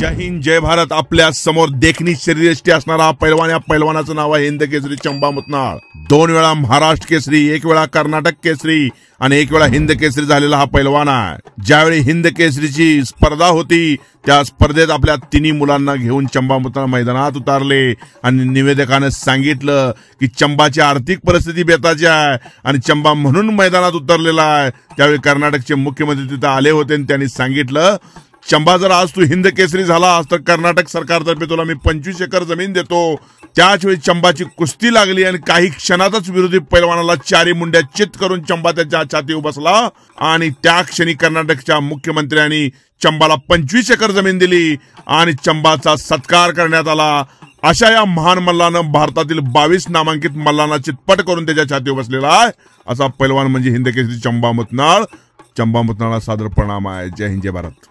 जय हिंद जय भारत। आपल्या समोर देखणी शरीरयष्टी असणारा पैलवान, या पैलवानाचं नाव आहे हिंद केसरी चंबा मुतनाळ। 2 वेळा महाराष्ट्र केसरी, 1 वेळा कर्नाटक केसरी आणि 1 वेळा हिंद केसरी झालेला हा पैलवान आहे। ज्यावेळी हिंद केसरीची स्पर्धा होती त्या स्पर्धेत आपल्या तिन्ही मुलांना घेऊन चंबा मुतनाळ मैदानात उतरले आणि निवेदकाने सांगितलं की चंबाची आर्थिक परिस्थिती बेताची आहे आणि चंबा म्हणून मैदानात उतरलेला आहे। त्यावेळी कर्नाटकचे मुख्यमंत्री तिथे आले होते आणि त्यांनी सांगितलं, चंबा जर आज तू हिंद केसरी झालास तर कर्नाटक सरकारतर्फे तुला मी 25 एकर जमीन देतो। त्याच वेळी चंबाची कुस्ती लागली आणि काही क्षणातच विरोधी पैलवानाला 4 मुंड्या चित करून चंबा त्याच्या छातीवर बसला आणि त्या क्षणी कर्नाटकच्या मुख्यमंत्र्यांनी चंबाला 25 एकर जमीन दिली आणि चंबाचा सत्कार करण्यात आला। अशा या महान मल्लानं भारतातील 22 नामांकित मल्लांना चितपट करून त्याच्या छातीवर बसलेला आहे। असा पैलवान म्हणजे हिंद केसरी चंबा मुतनाळ। चंबा मुतनाळला सादर प्रणाम आहे। जय हिंद जय भारत।